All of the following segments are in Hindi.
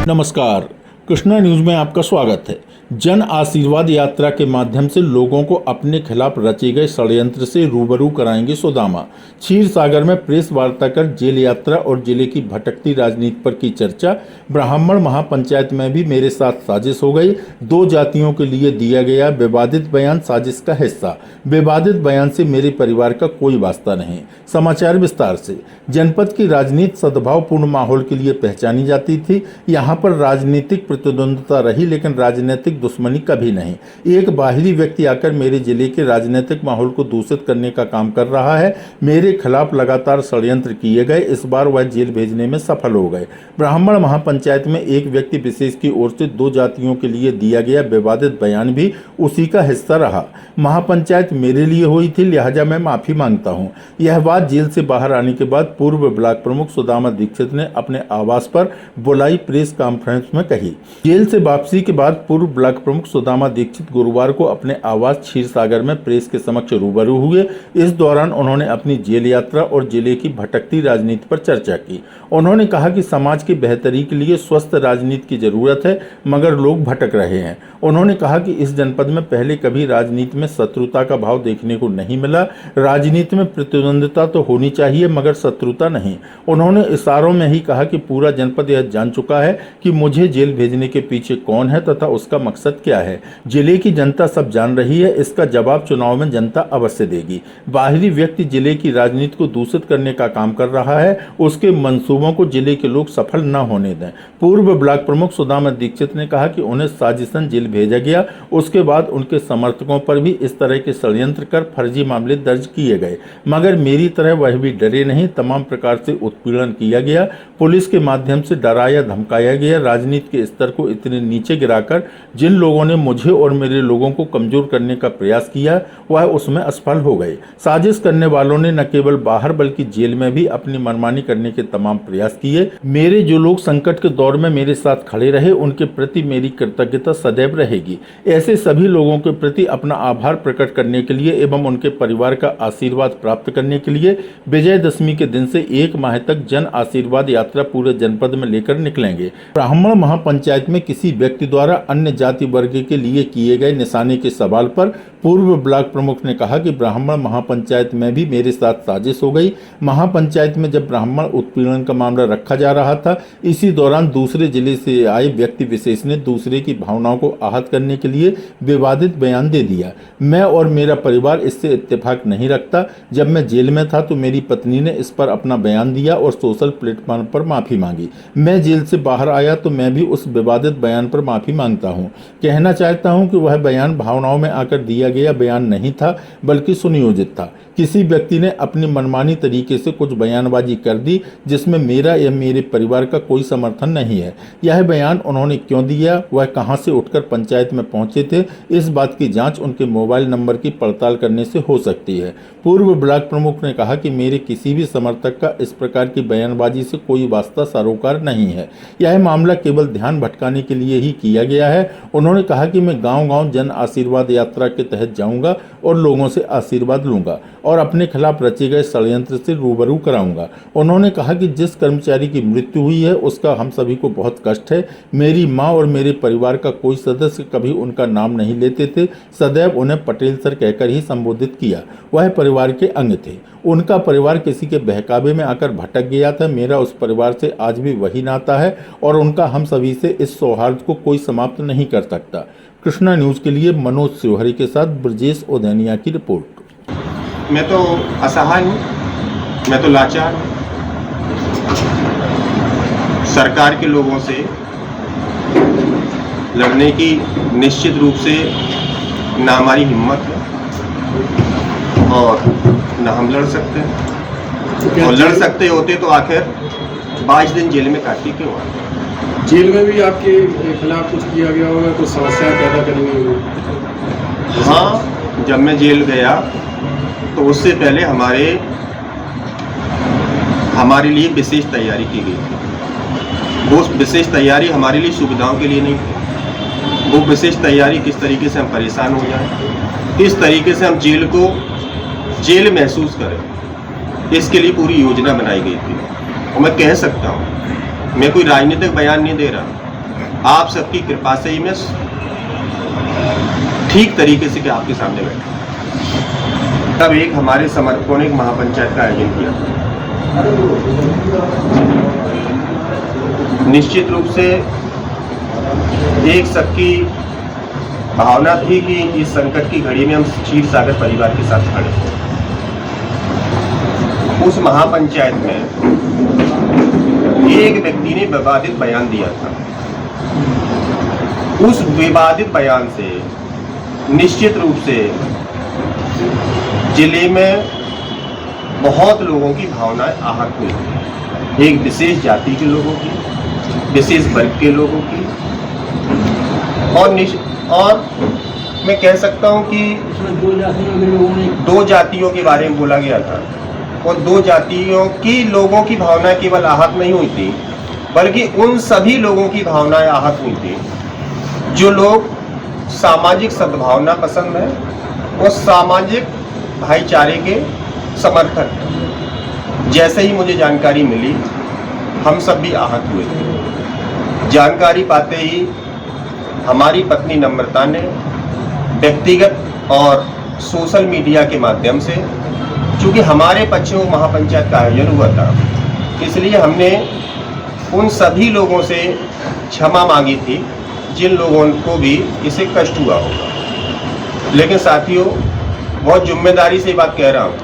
नमस्कार, कृष्णा न्यूज में आपका स्वागत है। जन आशीर्वाद यात्रा के माध्यम से लोगों को अपने खिलाफ रचे गए षड्यंत्र से रूबरू कराएंगे सुदामा। क्षीर सागर में प्रेस वार्ता कर जेल यात्रा और जिले की भटकती राजनीति पर की चर्चा। ब्राह्मण महापंचायत में भी मेरे साथ साजिश हो गई। 2 जातियों के लिए दिया गया विवादित बयान साजिश का हिस्सा। विवादित बयान से मेरे परिवार का कोई वास्ता नहीं। समाचार विस्तार से। जनपद की राजनीति सद्भावपूर्ण माहौल के लिए पहचानी जाती थी। यहाँ पर राजनीतिक प्रतिद्वंद्विता रही, लेकिन राजनीतिक दुश्मनी कभी नहीं। एक बाहरी व्यक्ति आकर मेरे जिले के राजनीतिक माहौल को दूषित करने का काम कर रहा है। मेरे खिलाफ लगातार षड्यंत्र किए गए। इस बार वह जेल भेजने में सफल हो गए। ब्राह्मण महापंचायत में एक व्यक्ति विशेष की ओर से 2 जातियों के लिए दिया गया विवादित बयान भी उसी का हिस्सा रहा। महापंचायत मेरे लिए हुई थी, लिहाजा मैं माफी मांगता हूँ। यह बात जेल से बाहर आने के बाद पूर्व ब्लॉक प्रमुख सुदामा दीक्षित ने अपने आवास पर बुलाई प्रेस कॉन्फ्रेंस में कही। जेल से वापसी के बाद पूर्व ब्लॉक प्रमुख सुदामा दीक्षित गुरुवार को अपने आवास क्षीर सागर में प्रेस के समक्ष रूबरू हुए। इस दौरान उन्होंने अपनी जेल यात्रा और जिले की भटकती राजनीति पर चर्चा की। उन्होंने कहा कि समाज की बेहतरी के लिए स्वस्थ राजनीति की जरूरत है, मगर लोग भटक रहे हैं। उन्होंने कहा कि इस जनपद में पहले कभी राजनीति में शत्रुता का भाव देखने को नहीं मिला। राजनीति में प्रतिद्वंद्विता तो होनी चाहिए, मगर शत्रुता नहीं। उन्होंने इशारों में ही कहा कि पूरा जनपद यह जान चुका है कि मुझे जेल भेजने के पीछे कौन है तथा उसका मकसद क्या है। जिले की जनता सब जान रही है। इसका जवाब चुनाव में जनता अवश्य देगी। बाहरी व्यक्ति जिले की राजनीति को दूषित करने का काम कर रहा है। उसके मंसूबों को जिले के लोग सफल न होने दें। पूर्व ब्लॉक प्रमुख सुदामा दीक्षित ने कहा कि उन्हें साजिशन जेल भेजा गया। उसके बाद उनके समर्थकों पर भी इस तरह के षड्यंत्र कर फर्जी मामले दर्ज किए गए, मगर मेरी तरह वह भी डरे नहीं। तमाम प्रकार से उत्पीड़न किया गया। पुलिस के माध्यम से डराया धमकाया गया। राजनीति के स्तर को इतने नीचे गिराकर जिन लोगों ने मुझे और मेरे लोगों को कमजोर करने का प्रयास किया, वह उसमें असफल हो गए। साजिश करने वालों ने न केवल बाहर बल्कि जेल में भी अपनी मनमानी करने के तमाम प्रयास किए। मेरे जो लोग संकट के दौर में मेरे साथ खड़े रहे, उनके प्रति मेरी कृतज्ञता सदैव रहेगी। ऐसे सभी लोगों के प्रति अपना आभार प्रकट करने के लिए एवं उनके परिवार का आशीर्वाद प्राप्त करने के लिए विजयदशमी के दिन से 1 माह तक जन आशीर्वाद यात्रा पूरे जनपद में लेकर निकलेंगे। ब्राह्मण महापंचायत में किसी व्यक्ति द्वारा अन्य जाति वर्ग के लिए किए गए निशाने के सवाल पर पूर्व ब्लॉक प्रमुख ने कहा कि ब्राह्मण महापंचायत में भी मेरे साथ साजिश हो गई। महापंचायत में जब ब्राह्मण उत्पीड़न का मामला रखा जा रहा था, इसी दौरान दूसरे जिले से आए व्यक्ति विशेष ने दूसरे की भावनाओं को आहत करने के लिए विवादित बयान दे दिया। मैं और मेरा परिवार इससे इत्तेफाक नहीं रखता। जब मैं जेल में था तो मेरी पत्नी ने इस पर अपना बयान दिया और सोशल प्लेटफॉर्म पर माफी मांगी। मैं जेल से बाहर आया तो मैं भी उस विवादित बयान पर माफी मांगता हूं। कहना चाहता हूं कि वह बयान भावनाओं में आकर दिया गया बयान नहीं था, बल्कि सुनियोजित था। किसी व्यक्ति ने अपनी मनमानी तरीके से कुछ बयानबाजी कर दी, जिसमें मेरा या मेरे परिवार का कोई समर्थन नहीं है। यह बयान उन्होंने क्यों दिया, वह कहां से उठकर पंचायत में पहुंचे थे, इस बात की जांच उनके मोबाइल नंबर की पड़ताल करने से हो सकती है। पूर्व ब्लॉक प्रमुख ने कहा कि मेरे किसी भी समर्थक का इस प्रकार की बयानबाजी से कोई वास्ता सरोकार नहीं है। यह मामला केवल ध्यान भटकाने के लिए ही किया गया है। उन्होंने कहा कि मैं गांव-गांव जन आशीर्वाद यात्रा के तहत जाऊंगा और लोगों से आशीर्वाद लूंगा और अपने खिलाफ रचे गए षड्यंत्र से रूबरू कराऊंगा। उन्होंने कहा कि जिस कर्मचारी की मृत्यु हुई है, उसका हम सभी को बहुत कष्ट है। मेरी मां और मेरे परिवार का कोई सदस्य कभी उनका नाम नहीं लेते थे। सदैव उन्हें पटेल सर कहकर ही संबोधित किया। वह परिवार के अंग थे। उनका परिवार किसी के बहकावे में आकर भटक गया था। मेरा उस परिवार से आज भी वही नाता है और उनका हम सभी से इस सौहार्द को कोई समाप्त नहीं कर सकता। कृष्णा न्यूज के लिए मनोज शिवहरी के साथ ब्रजेश ओदैनिया की रिपोर्ट। मैं तो असहाय हूँ, मैं तो लाचार हूँ। सरकार के लोगों से लड़ने की निश्चित रूप से ना हमारी हिम्मत है और ना हम लड़ सकते हैं। और लड़ सकते होते तो आखिर 22 दिन जेल में काटी क्यों आए? जेल में भी आपके खिलाफ कुछ किया गया होगा, कुछ समस्या पैदा करी होगी? हाँ, जब मैं जेल गया तो उससे पहले हमारे लिए विशेष तैयारी की गई थी। वो विशेष तैयारी हमारे लिए सुविधाओं के लिए नहीं थी। वो विशेष तैयारी किस तरीके से हम परेशान हो जाएं, किस तरीके से हम जेल महसूस करें, इसके लिए पूरी योजना बनाई गई थी। और मैं कह सकता हूँ, मैं कोई राजनीतिक बयान नहीं दे रहा, आप सबकी कृपा से ही मैं ठीक तरीके से आपके सामने बैठा। तब एक हमारे समर्थकों ने एक महापंचायत का आयोजन किया। निश्चित रूप से एक सबकी भावना थी कि इस संकट की घड़ी में हम क्षीर सागर परिवार के साथ खड़े हैं। उस महापंचायत में एक व्यक्ति ने विवादित बयान दिया था। उस विवादित बयान से निश्चित रूप से जिले में बहुत लोगों की भावनाएं आहत हुई। एक विशेष जाति के लोगों की, विशेष वर्ग के लोगों की, और मैं कह सकता हूं कि दो जातियों के बारे में बोला गया था। और दो जातियों की लोगों की भावनाएं केवल आहत नहीं हुई थी, बल्कि उन सभी लोगों की भावनाएं आहत हुई थी जो लोग सामाजिक सद्भावना पसंद है और सामाजिक भाईचारे के समर्थक हैं। जैसे ही मुझे जानकारी मिली, हम सब भी आहत हुए थे। जानकारी पाते ही हमारी पत्नी नम्रता ने व्यक्तिगत और सोशल मीडिया के माध्यम से, चूँकि हमारे पक्ष में महापंचायत का आयोजन हुआ था, इसलिए हमने उन सभी लोगों से क्षमा मांगी थी जिन लोगों को भी इससे कष्ट हुआ होगा। लेकिन साथियों, बहुत जिम्मेदारी से बात कह रहा हूँ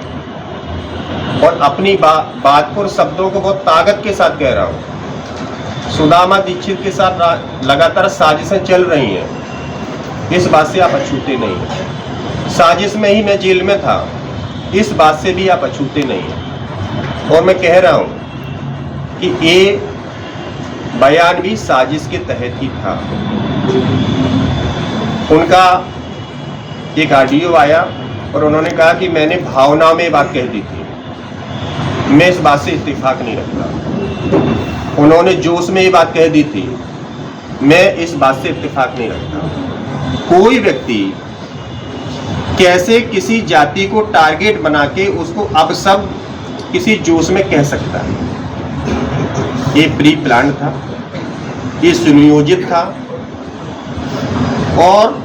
और अपनी बात को और शब्दों को बहुत ताकत के साथ कह रहा हूँ। सुदामा दीक्षित के साथ लगातार साजिशें चल रही हैं, इस बात से आप अछूते नहीं हैं। साजिश में ही मैं जेल में था, इस बात से भी आप अछूते नहीं हैं। और मैं कह रहा हूँ कि ये बयान भी साजिश के तहत ही था। उनका एक ऑडियो आया और उन्होंने कहा कि मैंने भावना में बात कह दी थी। मैं इस बात से इत्तेफाक नहीं रखता। उन्होंने जोश में ये बात कह दी थी, मैं इस बात से इत्तेफाक नहीं रखता। कोई व्यक्ति कैसे किसी जाति को टारगेट बना के उसको अब सब किसी जोश में कह सकता है? ये प्री प्लान था, ये सुनियोजित था। और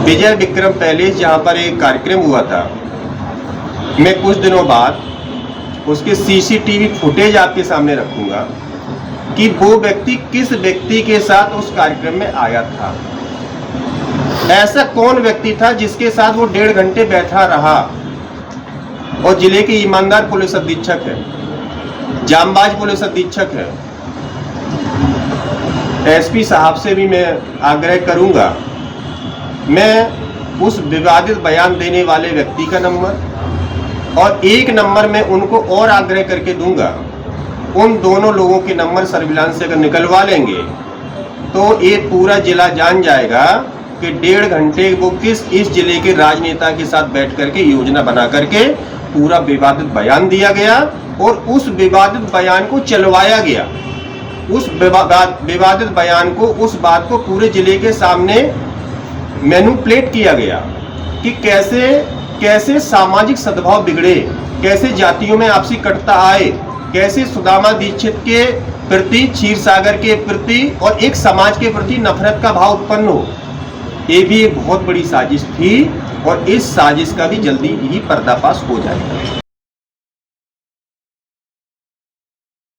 विजय विक्रम पैलेस जहाँ पर एक कार्यक्रम हुआ था, मैं कुछ दिनों बाद उसके सीसीटीवी फुटेज आपके सामने रखूंगा कि वो व्यक्ति किस व्यक्ति के साथ उस कार्यक्रम में आया था। ऐसा कौन व्यक्ति था जिसके साथ वो 1.5 घंटे बैठा रहा। और जिले के ईमानदार पुलिस अधीक्षक है, जांबाज पुलिस अधीक्षक है। एसपी साहब से भी मैं आग्रह करूंगा, मैं उस विवादित बयान देने वाले व्यक्ति का नंबर और एक नंबर में उनको और आग्रह करके दूंगा, उन दोनों लोगों के नंबर सर्विलांस से अगर निकलवा लेंगे तो ये पूरा जिला जान जाएगा कि 1.5 घंटे वो इस जिले के राजनेता के साथ बैठ करके योजना बना करके पूरा विवादित बयान दिया गया और उस विवादित बयान को चलवाया गया। उस विवादित बयान को, उस बात को पूरे जिले के सामने मैनिपुलेट किया गया कि कैसे सामाजिक सद्भाव बिगड़े, कैसे जातियों में आपसी कटता आए, कैसे सुदामा दीक्षित के प्रति, क्षीर सागर के प्रति और एक समाज के प्रति नफरत का भाव उत्पन्न हो। ये भी एक बहुत बड़ी साजिश थी और इस साजिश का भी जल्दी ही पर्दाफाश हो जाएगा।